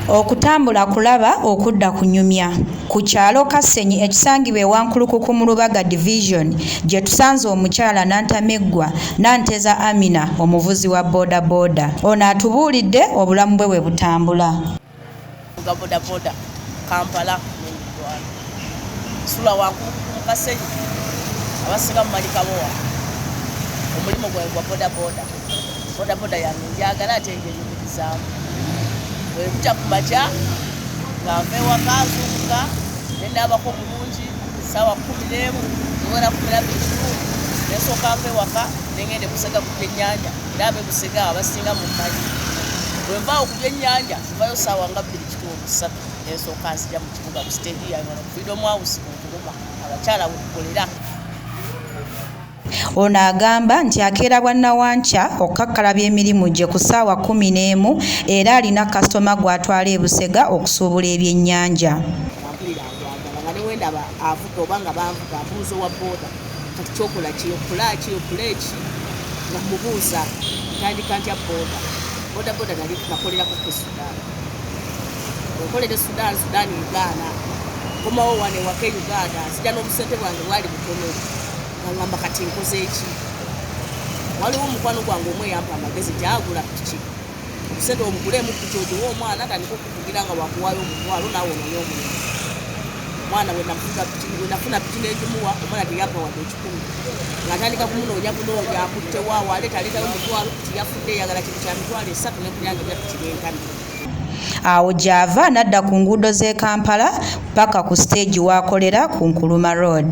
Okutambula kulaba okudda kunyumya. Ku kyalo Kasenyi ekisangibwa ewankulukuku mu Lubaga Division gye tusanze omukyala Nantameggwa Nanteza Amina omuvuzi wa boda boda. Ono atubuulidde obulamu bwe butambula. Boda boda Kampala sula wankulukuku Kasenyi abasinga mu Malikabowa omulimu gwe gwa boda boda. Boda boda yange njagala ate njenyumirizaamu. Bwekuca ku makya nga nva ewaka nzuukuka ne ndaabako bulungi ssaawa 11 ziwera 12 nesooka nva ewaka ne ngenda e Busega ku byennyanja era ab'e Busega abasinga mu mmanyi. Bwe nvaawo ku byennyanja nvayo ssaawa nga 2:3 nesooka nzija mu kibuga ku stage yange wano ku Freedom House ku Nkuluma abakyala we tukolera. Ono agamba nti akeera bwannawankya okukakkalabya emirimu gye ku ssaawa 11 era alina kasitoma gw'atwala e Busega okusuubula ebyennyanja. Nga ne wendaba avuga oba nga banvuga mbuuza owa booda kati kyokola okula eki nga mubuuza ntandika ntya booda. Boda boda nakolerako ku Sudan. Wenkolera e Sudan Uganda komawo wane waka e Uganda nzija n'obusente bwange bwali butono ngamba kati nkoze eki. Waliwo omukwano gwange omwe yampa amagezi gyagula piki obusente omugulemu piki ogiwa omwana atandika okukugira nga wakuwayo omutwalo naawe ononye omulimu. Omwana we nafuna piki n'egimuwa omwana teyampa wadde 10 ng'atandika kumunoonya akuttewaawo aleetayo omutwalo piki yafudde eyagala kintu kya mitwalo 3 nekunyange bya piki n'enkani. Awo gy'ava n'adda ku nguudo z'e Kampala paka ku stage w'akolera ku Nkuluma Road.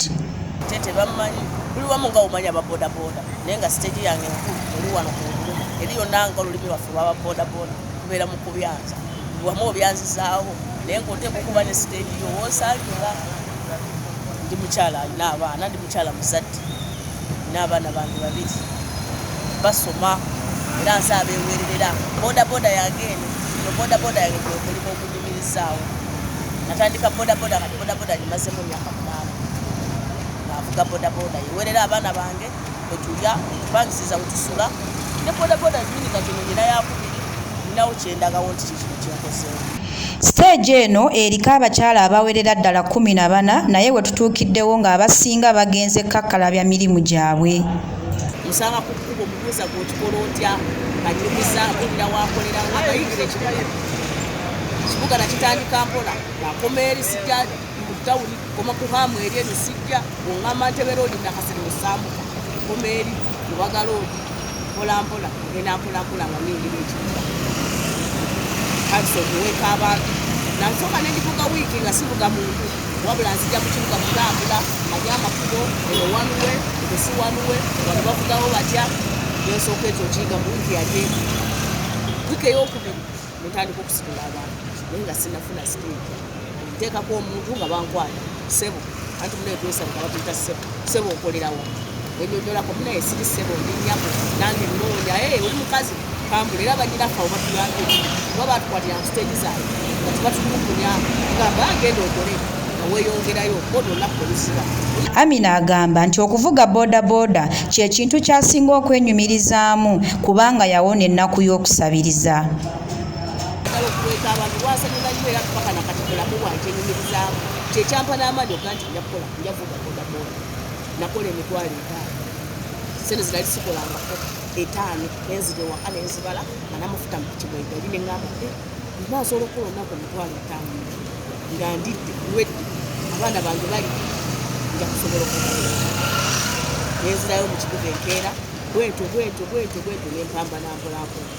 Tebammanyi buli wamu nga omanya ababoda boda naye nga stage yange enkulu eri wano ku Nkuluma eri yonna nga olulimi lwaffe lwaba boda boda kubeera mu kubyanza wamu obyanzizaawo naye ng'oteeka okuba ne stage yo woosangira. Ndi mukyala alina abaana, ndi mukyala muzadde n'abaana bange 2 basoma era nsaaba eweererera. Boda boda yange eno boda boda yange kwemulimu okunyumirizaawo. Natandika boda boda kati boda boda ngimazemu emyaka 8 ng'avuga boda boda yeweerera abaana bange wetulya etupangisiza wetusula ne boda boda zini kati nina yakubiri ninawo kyendagawo nti kikino kyenkozeewo. Stage eno eriko abakyala abawerera ddala 14 naye we tutuukiddewo ng'abasinga bagenze kakkalabya mirimu gyabwe. Musanga ku kkubo omubuuza gw'okikola otya kanyumiza mpulira wakolera nga bayingire ekibuga nakitandika mpola nakoma eri sijja mu tawuni koma ku hamu eri eno sijja oŋŋamba Ntebe roodi nakasere osambuka koma eri Lubaga roodi mpolampola ngenda mpolampola nga niyingira ekibuga kaliso okuweeka abantu nansooka nendivuga wiiki nga sivuga muntu wabula nzija mu kibuga kutambula manya amakubo eno wanuwe esi wanuwe wano bavugawo batya nensooka ekyo kiyiga mu wiiki yate wiiki ey'okubiri netandika okusitula abantu naye nga sinafuna stage nteekako omuntu nga bankwata ssebo anti munaetwesa nga batuyita ssebo okolerawo enyonyolako munaye siri ssebo ndinyako nange nnoonya oli mukazi kambula era banyiraffe awo batuyambye oba batukwatira mu stage zaabwe nga tibatulukunya gamba agenda okole weeyongerayo boda olunaku oluziba. Amina agamba nti okuvuga boda boda kye kintu ky'asinga okwenyumirizaamu kubanga yawona ennaku y'okusabiriza. Okuweeka abantu lwasanyuga nnyo era paka nakati bulamu bwange enyumirizaamu kyekyampa n'amaanyi okuga nti njavuga boda boda. Nakola emitwalo 5 sente zirali sikolangako 5 nenzira ewaka nenzibala nga n'amafuta mu piki bwegali ne ŋŋamba maasobola okukola olunaku emitwalo 5 nga ndidde lwedde abaana bange bali nja kusobola okukola nenzirayo mu kibuga enkeera bwetyo nempamba nampolampola.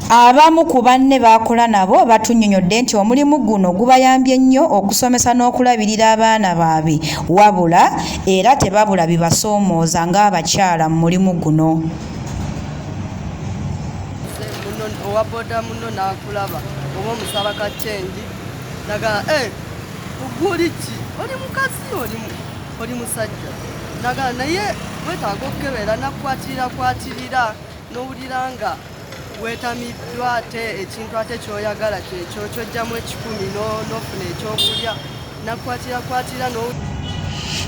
Abamu ku banne b'akola nabo batunnyonnyodde nti omulimu guno gubayambye nnyo okusomesa n'okulabirira abaana baabwe wabula era tebabula bibasoomooza ng'abakyala mu mulimu guno. Owa boda muno n'akulaba oba omusaba ka kyendi nagala oguli ki oli mukazi oli musajja nagala naye wetaaga okukebera nakukwatirira n'owulira nga weetamiddwa ate ekintu ate kyoyagala kyekyo kyojjamu 10 n'ofuna ekyokulya nakkwatira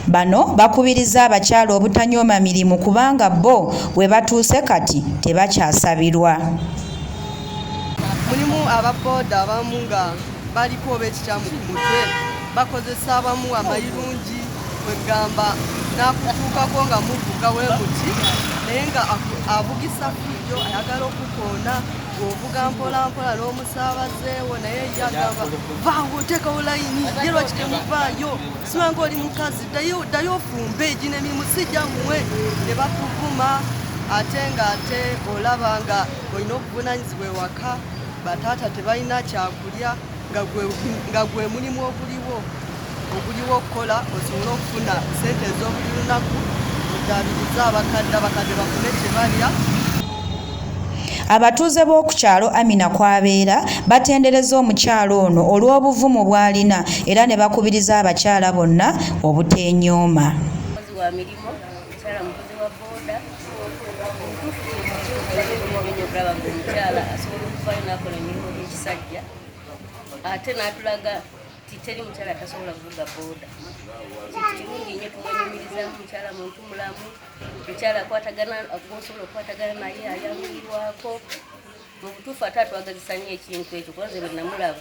Bano bakubiriza abakyala obutanyooma mirimu kubanga bo we batuuse kati tebakyasabirwa. Mulimu mulimu ababooda abamu nga baliko oba ekikyamu ku mutwe bakozesa abamu amayirungi kwegamba nakutuukako nga muvuga we muti naye nga avugisa fujjo ayagala okukoona ng'ovuga mpolampola n'omusaabazeewo naye yagamba vaawo oteekawo layini ye lwaki temuvaayo simanga oli mukazi ddayo ofumbe eginemimu si gyammwe ne bakuvuma ate ng'ate olaba nga olina okuvunaanyizibwa ewaka bataata tebalina kyakulya nga gwe mulimu oguliwo okukola osobole okufuna sente ez'obuli lunaku oddaabiriza abakadde bafune kye balya. Abatuuze b'oku kyalo Amina kwabeera batendereza omukyalo ono olw'obuvumu bw'alina era ne bakubiriza abakyala bonna obuteenyooma. Mukozi wa mirimu, mukyala mukozi wa booda, okulaba ng'omukyala asobola okuvaayo n'akola emirimu gy'ekisajja ate n'atulaga titeri mukyala atasobola kuvuga booda. Kirungi nnyo tumwenyumiriza mukyala muntu mulamu, mukyala akwatagana osobola okukwatagana naye ayambirwako. Mu butuufu ate atwagazisa nnyo ekintu ekyo kuba nze bwe namulaba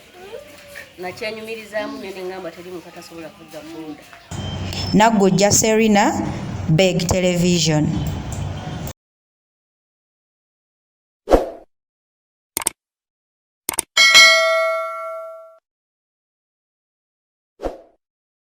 nakyenyumirizaamu naye ne ngamba teri muntu atasobola kuvuga booda. Naggujja Serena, Beg Television.